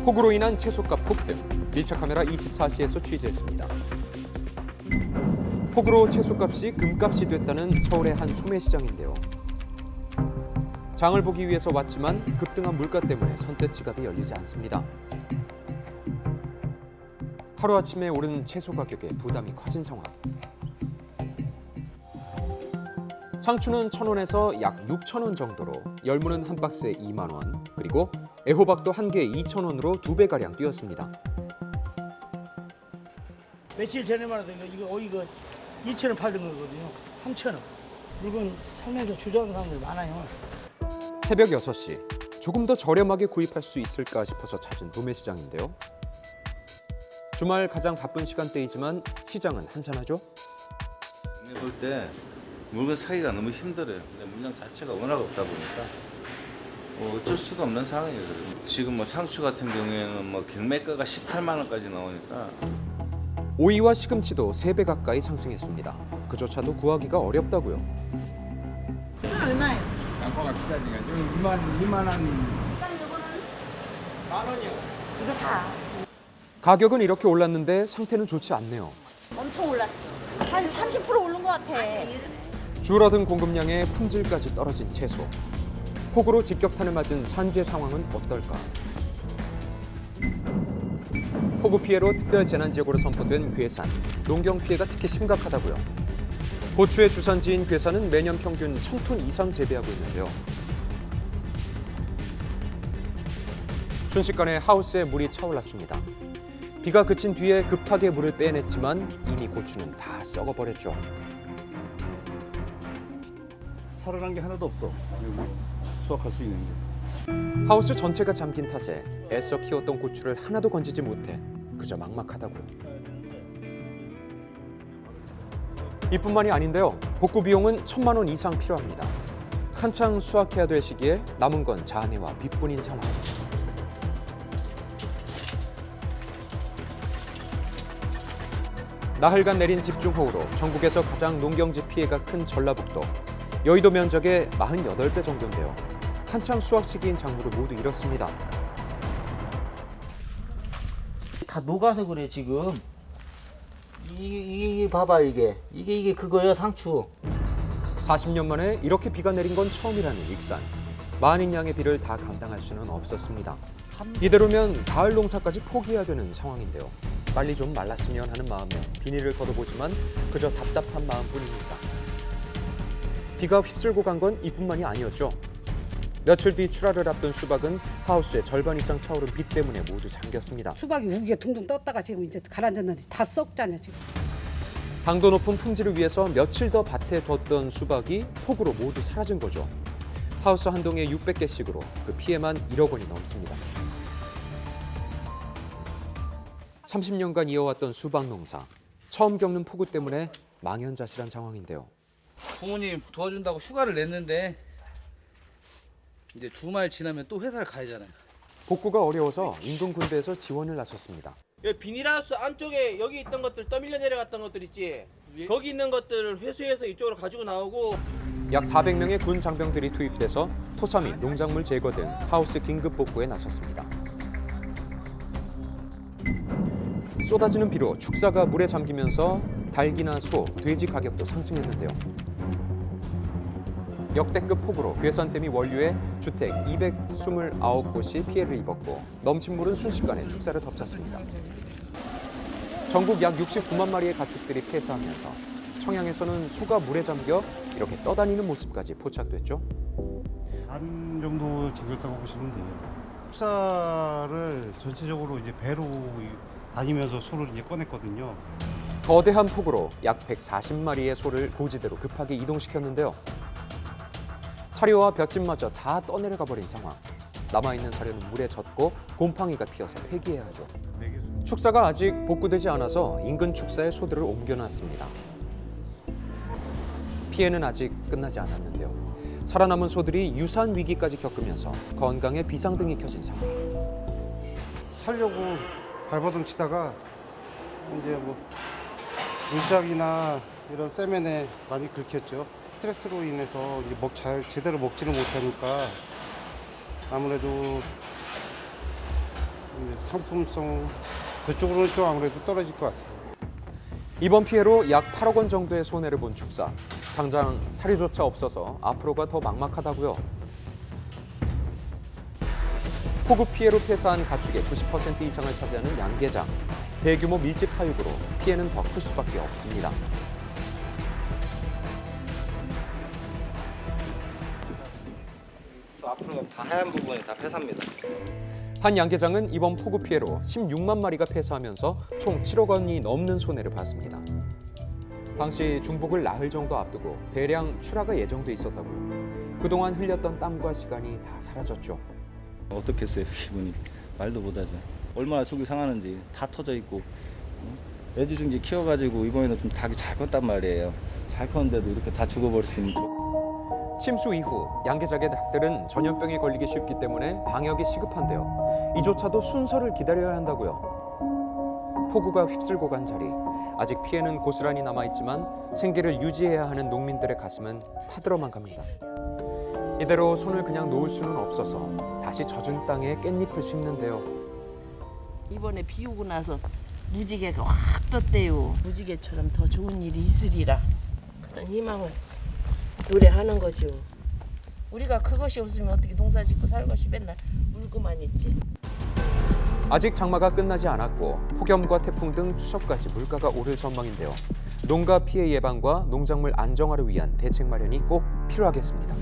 폭우로 인한 채소값 폭등, 밀착카메라 24시에서 취재했습니다. 폭우로 채소값이 금값이 됐다는 서울의 한 소매시장인데요. 장을 보기 위해서 왔지만 급등한 물가 때문에 선뜻 지갑이 열리지 않습니다. 하루아침에 오른 채소 가격에 부담이 커진 상황. 상추는 1,000원에서 약 6,000원 정도로, 열무는 한 박스에 2만 원, 그리고 애호박도 한 개에 2,000원으로 2배가량 뛰었습니다. 며칠 전에만 해도 이거 2,000원 팔던 거거든요. 3,000원. 물건 살면서 주저하는 사람들 많아요. 새벽 6시, 조금 더 저렴하게 구입할 수 있을까 싶어서 찾은 도매시장인데요. 주말 가장 바쁜 시간대이지만 시장은 한산하죠. 볼 때 물건 사기가 너무 힘들어요. 근데 물량 자체가 워낙 없다 보니까 어쩔 수가 없는 상황이에요. 지금 뭐 상추 같은 경우에는 뭐 경매가가 18만 원까지 나오니까. 오이와 시금치도 3배 가까이 상승했습니다. 그조차도 구하기가 어렵다고요. 얼마예요? 양파가 비싸니까 좀 2만 원. 만 원이요. 이거 사. 가격은 이렇게 올랐는데 상태는 좋지 않네요. 엄청 올랐어. 한 30% 오른 것 같아. 줄어든 공급량에 품질까지 떨어진 채소. 폭우로 직격탄을 맞은 산재 상황은 어떨까? 폭우 피해로 특별 재난지역으로 선포된 괴산. 농경 피해가 특히 심각하다고요. 고추의 주산지인 괴산은 매년 평균 1,000톤 이상 재배하고 있는데요. 순식간에 하우스에 물이 차올랐습니다. 비가 그친 뒤에 급하게 물을 빼냈지만 이미 고추는 다 썩어버렸죠. 살아난 게 하나도 없어. 여기 수확할 수 있는 게. 하우스 전체가 잠긴 탓에 애써 키웠던 고추를 하나도 건지지 못해 그저 막막하다고요. 이뿐만이 아닌데요. 복구 비용은 1,000만 원 이상 필요합니다. 한창 수확해야 될 시기에 남은 건 잔해와 빚뿐인 상황. 나흘간 내린 집중호우로 전국에서 가장 농경지 피해가 큰 전라북도. 여의도 면적의 48배 정도인데요. 한창 수확 시기인 작물을 모두 잃었습니다. 다 녹아서 그래 지금. 이게 봐봐 이게 그거예요 상추. 40년 만에 이렇게 비가 내린 건 처음이라는 익산. 많은 양의 비를 다 감당할 수는 없었습니다. 이대로면 가을 농사까지 포기해야 되는 상황인데요. 빨리 좀 말랐으면 하는 마음에 비닐을 걷어보지만 그저 답답한 마음뿐입니다. 비가 휩쓸고 간 건 이뿐만이 아니었죠. 며칠 뒤 출하를 앞둔 수박은 하우스의 절반 이상 차오른 비 때문에 모두 잠겼습니다. 수박이 우기에 둥둥 떴다가 지금 이제 가라앉았는데 다 썩잖아요 지금. 당도 높은 품질을 위해서 며칠 더 밭에 뒀던 수박이 폭우로 모두 사라진 거죠. 하우스 한 동에 600개씩으로 그 피해만 1억 원이 넘습니다. 30년간 이어왔던 수박 농사. 처음 겪는 폭우 때문에 망연자실한 상황인데요. 부모님 도와준다고 휴가를 냈는데 이제 주말 지나면 또 회사를 가야잖아요. 복구가 어려워서 인근 군대에서 지원을 나섰습니다. 여기 비닐하우스 안쪽에 여기 있던 것들 떠밀려 내려갔던 것들 있지? 거기 있는 것들을 회수해서 이쪽으로 가지고 나오고. 약 400명의 군 장병들이 투입돼서 토사 및 농작물 제거 등 하우스 긴급 복구에 나섰습니다. 쏟아지는 비로 축사가 물에 잠기면서 닭이나 소, 돼지 가격도 상승했는데요. 역대급 폭우로 괴산댐이 원류에 주택 229곳이 피해를 입었고 넘친 물은 순식간에 축사를 덮쳤습니다. 전국 약 69만 마리의 가축들이 폐사하면서 청양에서는 소가 물에 잠겨 이렇게 떠다니는 모습까지 포착됐죠. 반 정도 잠겼다고 보시면 돼요. 축사를 전체적으로 이제 배로 다니면서 소를 이제 꺼냈거든요. 거대한 폭우로 약 140마리의 소를 고지대로 급하게 이동시켰는데요. 사료와 볏짚마저 다 떠내려가 버린 상황. 남아있는 사료는 물에 젖고 곰팡이가 피어서 폐기해야 하죠. 축사가 아직 복구되지 않아서 인근 축사에 소들을 옮겨놨습니다. 피해는 아직 끝나지 않았는데요. 살아남은 소들이 유산 위기까지 겪으면서 건강에 비상등이 켜진 상황. 살려고 발버둥 치다가 이제 뭐 물작이나 이런 세면에 많이 긁혔죠. 스트레스로 인해서 이제 제대로 먹지를 못하니까 아무래도 이제 상품성 그쪽으로는 좀 아무래도 떨어질 것 같아요. 이번 피해로 약 8억 원 정도의 손해를 본 축사. 당장 사료조차 없어서 앞으로가 더 막막하다고요. 폭우 피해로 폐사한 가축의 90% 이상을 차지하는 양계장. 대규모 밀집 사육으로 피해는 더 클 수밖에 없습니다. 앞으로 다 하얀 부분이 다 폐사입니다. 한 양계장은 이번 폭우 피해로 16만 마리가 폐사하면서 총 7억 원이 넘는 손해를 봤습니다. 당시 중복을 나흘 정도 앞두고 대량 출하가 예정돼 있었다고요. 그동안 흘렸던 땀과 시간이 다 사라졌죠. 어떻겠어요, 기분이. 말도 못하죠. 얼마나 속이 상하는지 다 터져 있고 애지중지 키워가지고 이번에는 좀 닭이 잘 컸단 말이에요. 잘 컸는데도 이렇게 다 죽어버렸으니 침수 이후 양계장의 닭들은 전염병에 걸리기 쉽기 때문에 방역이 시급한데요. 이조차도 순서를 기다려야 한다고요. 폭우가 휩쓸고 간 자리. 아직 피해는 고스란히 남아있지만 생계를 유지해야 하는 농민들의 가슴은 타들어만 갑니다. 이대로 손을 그냥 놓을 수는 없어서 다시 젖은 땅에 깻잎을 심는데요. 이번에 비 오고 나서 무지개가 확 떴대요. 무지개처럼 더 좋은 일이 있으리라 그런 희망을 노래하는 거죠. 우리가 그것이 없으면 어떻게 농사 짓고 살 것이 맨날 울고만 있지. 아직 장마가 끝나지 않았고 폭염과 태풍 등 추석까지 물가가 오를 전망인데요. 농가 피해 예방과 농작물 안정화를 위한 대책 마련이 꼭 필요하겠습니다.